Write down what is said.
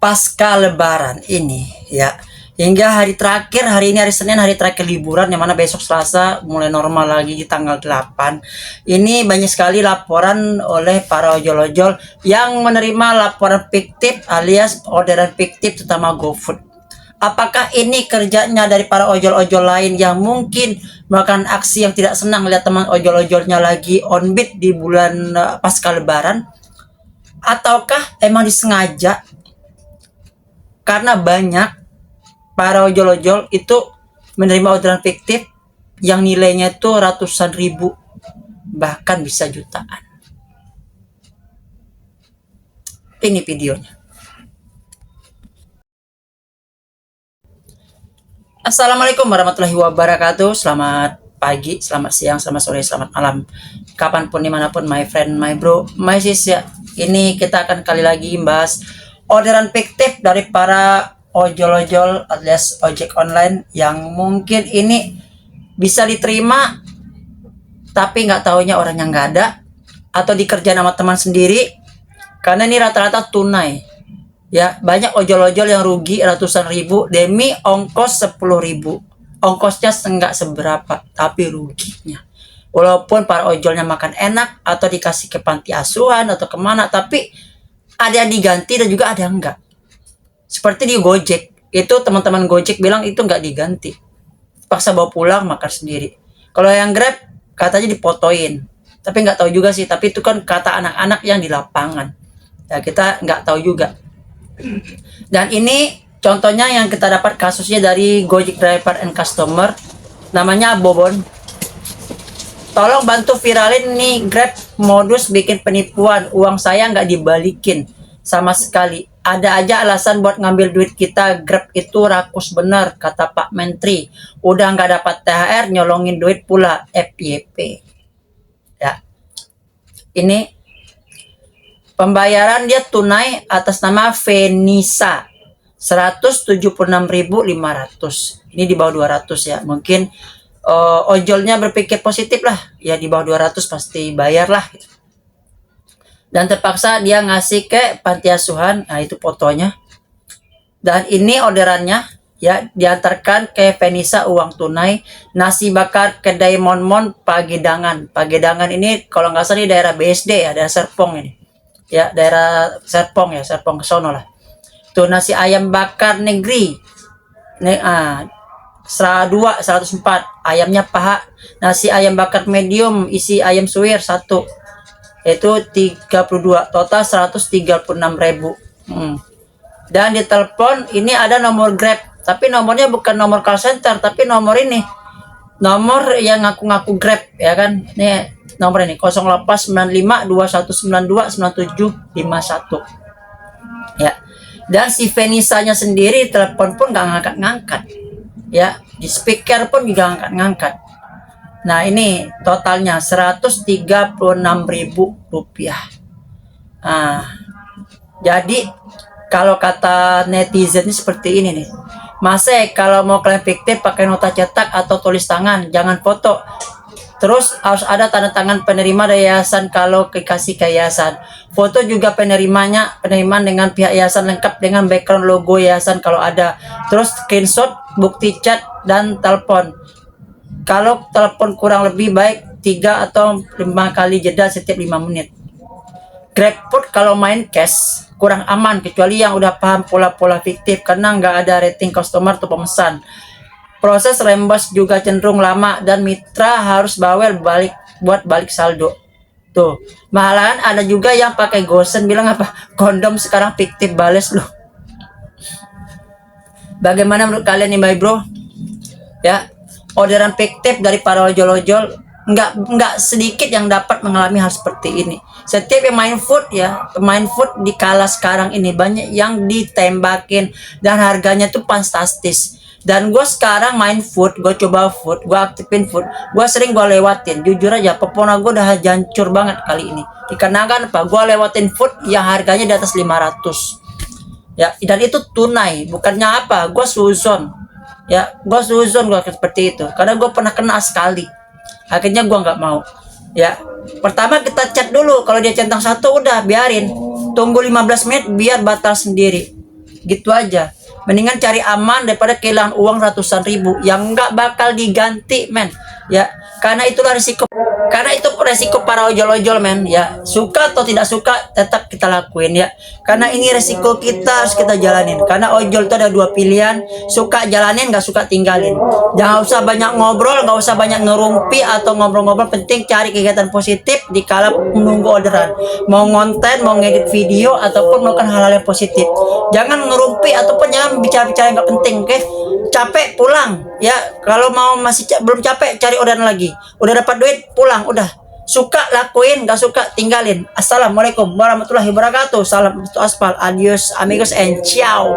pasca Lebaran ini ya, hingga hari terakhir, hari ini hari Senin, hari terakhir liburan, yang mana besok Selasa mulai normal lagi di tanggal 8. Ini banyak sekali laporan oleh para ojol-ojol yang menerima laporan fiktif alias orderan fiktif, terutama GoFood. Apakah ini kerjanya dari para ojol-ojol lain yang mungkin melakukan aksi yang tidak senang lihat teman ojol-ojolnya lagi on beat di bulan pasca Lebaran? Ataukah emang disengaja? Karena banyak para ojol-ojol itu menerima orderan fiktif yang nilainya itu ratusan ribu, bahkan bisa jutaan. Ini videonya. Assalamualaikum warahmatullahi wabarakatuh. Selamat pagi, selamat siang, selamat sore, selamat malam, kapanpun, dimanapun, my friend, my bro, my sis ya. Ini kita akan kali lagi membahas orderan fiktif dari para ojol-ojol alias ojek online yang mungkin ini bisa diterima tapi nggak taunya orangnya nggak ada, atau dikerjain sama teman sendiri, karena ini rata-rata tunai ya. Banyak ojol-ojol yang rugi ratusan ribu demi ongkos 10.000. Ongkosnya enggak seberapa, tapi ruginya. Walaupun para ojolnya makan enak atau dikasih ke panti asuhan atau kemana, tapi ada yang diganti dan juga ada yang enggak. Seperti di Gojek, itu teman-teman Gojek bilang itu enggak diganti. Paksa bawa pulang, makan sendiri. Kalau yang Grab, katanya dipotoin. Tapi enggak tahu juga sih, tapi itu kan kata anak-anak yang di lapangan. Ya kita enggak tahu juga. Dan ini contohnya yang kita dapat kasusnya dari Gojek Driver and Customer, namanya Bobon. Tolong bantu viralin nih Grab modus bikin penipuan, uang saya nggak dibalikin sama sekali. Ada aja alasan buat ngambil duit kita. Grab itu rakus bener, kata Pak Menteri. Udah nggak dapat THR, nyolongin duit pula, FYP. Ya, ini pembayaran dia tunai atas nama Venisa, 176.500. Ini di bawah 200 ya. Mungkin ojolnya berpikir positif lah, ya di bawah 200 pasti bayar lah gitu. Dan terpaksa dia ngasih ke panti asuhan. Nah itu fotonya. Dan ini orderannya ya, diantarkan ke Venisa uang tunai, nasi bakar kedai Mon Pagedangan. Pagedangan ini kalau nggak salah di daerah BSD ya, daerah Serpong ini. Ya, daerah Serpong ya, Serpong ke sono lah. Tuh nasi ayam bakar negeri. 104, ayamnya paha. Nasi ayam bakar medium isi ayam suwir 1. Itu 32, total 136.000. Dan di telepon ini ada nomor Grab, tapi nomornya bukan nomor call center, tapi nomor ini. Nomor yang ngaku-ngaku Grab ya kan. Nih nomor ini 089521929751 ya. Dan si Venisanya sendiri telepon pun nggak ngangkat-ngangkat ya, di speaker pun juga ngangkat-ngangkat. Nah ini totalnya 136.000 rupiah. Nah, jadi kalau kata netizen ini seperti ini nih, Mas kalau mau klaim fiktif pakai nota cetak atau tulis tangan, jangan foto. Terus harus ada tanda tangan penerima dari yayasan kalau dikasih ke yayasan. Foto juga penerimaan dengan pihak yayasan lengkap dengan background logo yayasan kalau ada. Terus screenshot, bukti chat, dan telepon. Kalau telepon kurang lebih baik 3 atau 5 kali jeda setiap 5 menit. GrabFood kalau main cash kurang aman, kecuali yang udah paham pola-pola fiktif, karena nggak ada rating customer atau pemesan. Proses reimburse juga cenderung lama dan mitra harus bawel buat balik saldo. Tuh, malahan ada juga yang pakai gosen bilang apa, kondom sekarang fiktif, bales loh. Bagaimana menurut kalian nih, my bro? Ya, orderan fiktif dari para ojol-ojol nggak sedikit yang dapat mengalami hal seperti ini. Setiap yang main food ya, pemain food di kala sekarang ini banyak yang ditembakin dan harganya tuh fantastis. Dan gue sekarang main food, gue coba food, gue aktifin food, gue sering gue lewatin. Jujur aja, pepona gue udah hancur banget kali ini. Dikarenakan apa? Gue lewatin food yang harganya di atas 500. Ya, dan itu tunai, bukannya apa? Gue suzon. Ya, gue suzon gue seperti itu. Karena gue pernah kena sekali. Akhirnya gue nggak mau. Ya, pertama kita chat dulu. Kalau dia centang 1 udah biarin. Tunggu 15 menit biar batal sendiri. gitu aja. Mendingan cari aman daripada kehilangan uang ratusan ribu yang nggak bakal diganti, men. Ya, karena itulah risiko. Karena itu resiko para ojol-ojol, men. Ya, suka atau tidak suka tetap kita lakuin ya. Karena ini resiko kita harus kita jalanin. Karena ojol itu ada dua pilihan, suka jalanin, nggak suka tinggalin. Jangan usah banyak ngobrol, nggak usah banyak ngerumpi atau ngobrol-ngobrol. Penting cari kegiatan positif di kala menunggu orderan. Mau ngonten, mau ngedit video ataupun melakukan hal-hal yang positif. Jangan ngerumpi ataupun jangan bicara-bicara yang nggak penting, oke? Capek pulang ya. Kalau mau masih belum capek cari orderan lagi. Udah dapat duit pulang udah. Suka lakuin, nggak suka tinggalin. Assalamualaikum warahmatullahi wabarakatuh. Salam untuk aspal. Adios amigos and ciao.